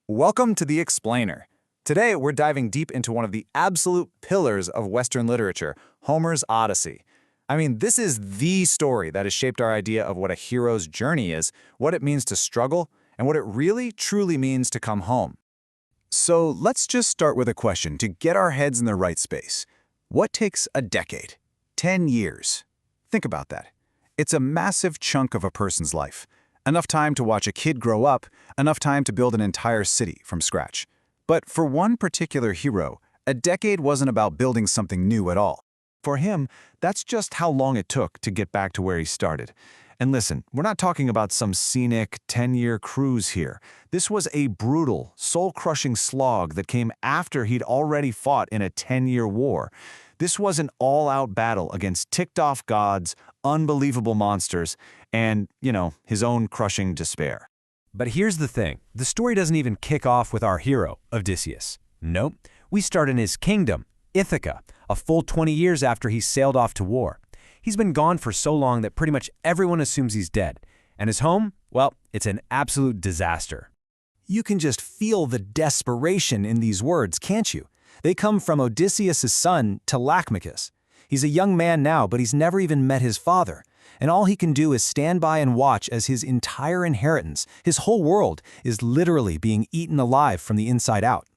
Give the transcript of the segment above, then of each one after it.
Welcome to The Explainer. Today, we're diving deep into one of the absolute pillars of Western literature, Homer's Odyssey. I mean, this is the story that has shaped our idea of what a hero's journey is, what it means to struggle, and what it really, truly means to come home. So let's just start with a question to get our heads in the right space. What takes a decade? 10 years. Think about that. It's a massive chunk of a person's life. Enough time to watch a kid grow up, enough time to build an entire city from scratch. But for one particular hero, a decade wasn't about building something new at all. For him, that's just how long it took to get back to where he started. And listen, we're not talking about some scenic 10-year cruise here. This was a brutal, soul-crushing slog that came after he'd already fought in a 10-year war. This was an all-out battle against ticked-off gods, unbelievable monsters, and, his own crushing despair. But here's the thing. The story doesn't even kick off with our hero, Odysseus. Nope. We start in his kingdom, Ithaca, a full 20 years after he sailed off to war. He's been gone for so long that pretty much everyone assumes he's dead. And his home? Well, it's an absolute disaster. You can just feel the desperation in these words, can't you? They come from Odysseus' son, Telemachus. He's a young man now, but he's never even met his father. And all he can do is stand by and watch as his entire inheritance, his whole world, is literally being eaten alive from the inside out.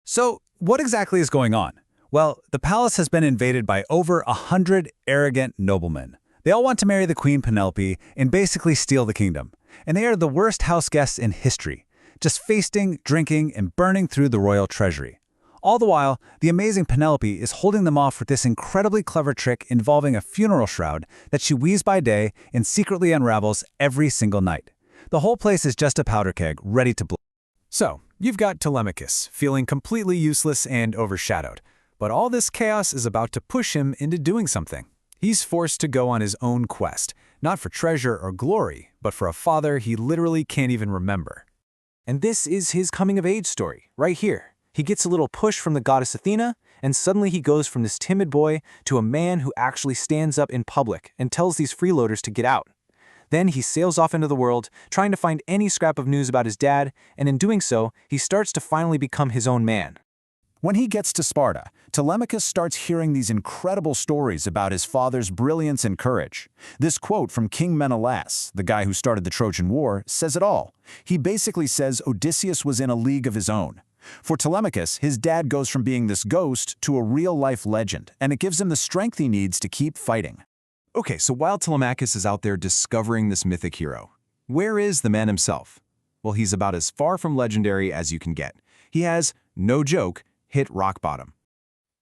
So, what exactly is going on? Well, the palace has been invaded by over 100 arrogant noblemen. They all want to marry the Queen Penelope and basically steal the kingdom. And they are the worst house guests in history, just feasting, drinking, and burning through the royal treasury. All the while, the amazing Penelope is holding them off with this incredibly clever trick involving a funeral shroud that she weaves by day and secretly unravels every single night. The whole place is just a powder keg ready to blow. So, you've got Telemachus, feeling completely useless and overshadowed. But all this chaos is about to push him into doing something. He's forced to go on his own quest, not for treasure or glory, but for a father he literally can't even remember. And this is his coming-of-age story, right here. He gets a little push from the goddess Athena, and suddenly he goes from this timid boy to a man who actually stands up in public and tells these freeloaders to get out. Then he sails off into the world, trying to find any scrap of news about his dad, and in doing so, he starts to finally become his own man. When he gets to Sparta, Telemachus starts hearing these incredible stories about his father's brilliance and courage. This quote from King Menelaus, the guy who started the Trojan War, says it all. He basically says Odysseus was in a league of his own. For Telemachus, his dad goes from being this ghost to a real-life legend, and it gives him the strength he needs to keep fighting. Okay, so while Telemachus is out there discovering this mythic hero, where is the man himself? Well, he's about as far from legendary as you can get. He has, no joke, hit rock bottom.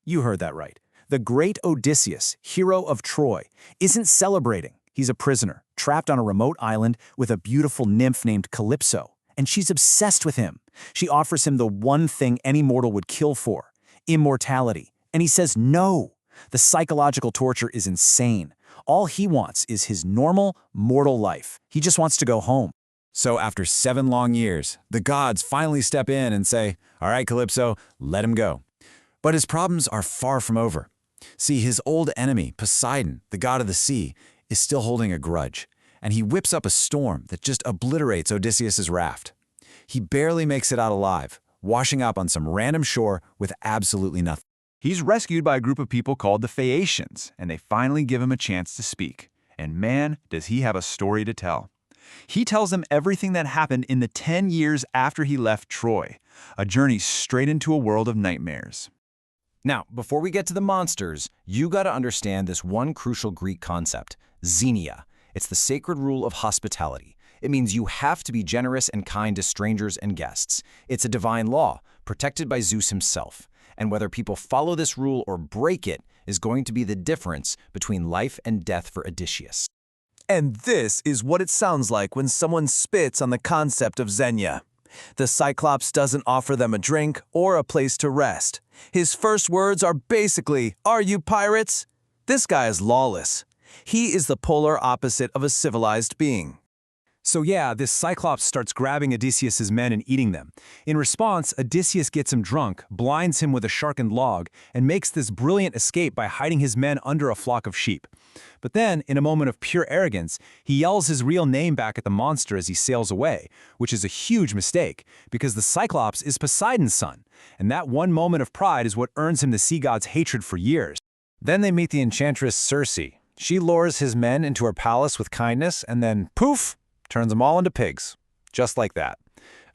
You heard that right. The great Odysseus, hero of Troy, isn't celebrating. He's a prisoner, trapped on a remote island with a beautiful nymph named Calypso, and she's obsessed with him. She offers him the one thing any mortal would kill for, immortality, and he says no. The psychological torture is insane. All he wants is his normal, mortal life. He just wants to go home. So after 7 long years, the gods finally step in and say, "All right, Calypso, let him go." But his problems are far from over. See, his old enemy, Poseidon, the god of the sea, is still holding a grudge, and he whips up a storm that just obliterates Odysseus' raft. He barely makes it out alive, washing up on some random shore with absolutely nothing. He's rescued by a group of people called the Phaeacians, and they finally give him a chance to speak. And man, does he have a story to tell. He tells them everything that happened in the 10 years after he left Troy, a journey straight into a world of nightmares. Now, before we get to the monsters, you gotta understand this one crucial Greek concept, xenia. It's the sacred rule of hospitality. It means you have to be generous and kind to strangers and guests. It's a divine law, protected by Zeus himself. And whether people follow this rule or break it is going to be the difference between life and death for Odysseus. And this is what it sounds like when someone spits on the concept of xenia. The Cyclops doesn't offer them a drink or a place to rest. His first words are basically, "Are you pirates?" This guy is lawless. He is the polar opposite of a civilized being. So yeah, this Cyclops starts grabbing Odysseus' men and eating them. In response, Odysseus gets him drunk, blinds him with a sharpened log, and makes this brilliant escape by hiding his men under a flock of sheep. But then, in a moment of pure arrogance, he yells his real name back at the monster as he sails away, which is a huge mistake, because the Cyclops is Poseidon's son, and that one moment of pride is what earns him the sea god's hatred for years. Then they meet the enchantress Circe. She lures his men into her palace with kindness and then, poof, turns them all into pigs. Just like that.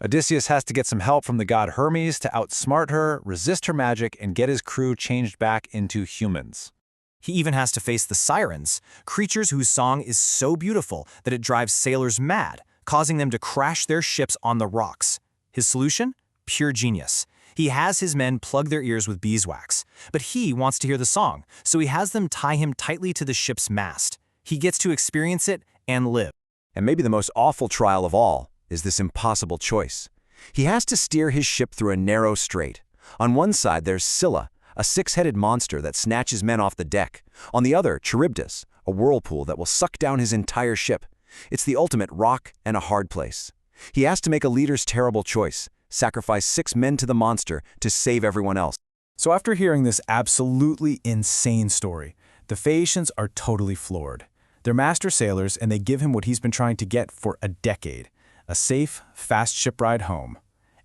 Odysseus has to get some help from the god Hermes to outsmart her, resist her magic, and get his crew changed back into humans. He even has to face the Sirens, creatures whose song is so beautiful that it drives sailors mad, causing them to crash their ships on the rocks. His solution? Pure genius. He has his men plug their ears with beeswax, but he wants to hear the song, so he has them tie him tightly to the ship's mast. He gets to experience it and live. And maybe the most awful trial of all is this impossible choice. He has to steer his ship through a narrow strait. On one side, there's Scylla, a six-headed monster that snatches men off the deck. On the other, Charybdis, a whirlpool that will suck down his entire ship. It's the ultimate rock and a hard place. He has to make a leader's terrible choice, sacrifice 6 men to the monster to save everyone else. So after hearing this absolutely insane story, the Phaeacians are totally floored. They're master sailors, and they give him what he's been trying to get for a decade: a safe, fast ship ride home.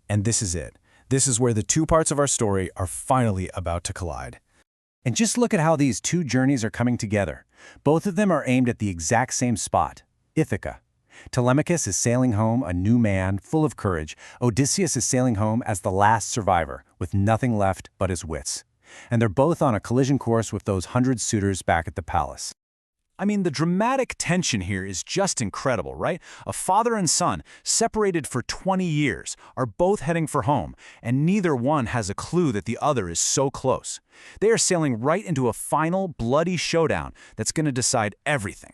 And this is it. This is where the two parts of our story are finally about to collide. And just look at how these two journeys are coming together. Both of them are aimed at the exact same spot: Ithaca. Telemachus is sailing home a new man, full of courage. Odysseus is sailing home as the last survivor, with nothing left but his wits. And they're both on a collision course with those 100 suitors back at the palace. I mean, the dramatic tension here is just incredible, right? A father and son, separated for 20 years, are both heading for home, and neither one has a clue that the other is so close. They are sailing right into a final, bloody showdown that's going to decide everything.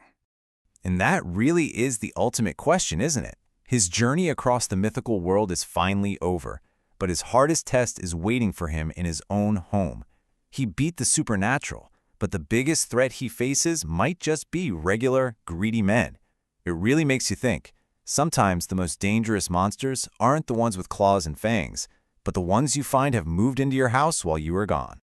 And that really is the ultimate question, isn't it? His journey across the mythical world is finally over, but his hardest test is waiting for him in his own home. He beat the supernatural, but the biggest threat he faces might just be regular, greedy men. It really makes you think. Sometimes the most dangerous monsters aren't the ones with claws and fangs, but the ones you find have moved into your house while you were gone.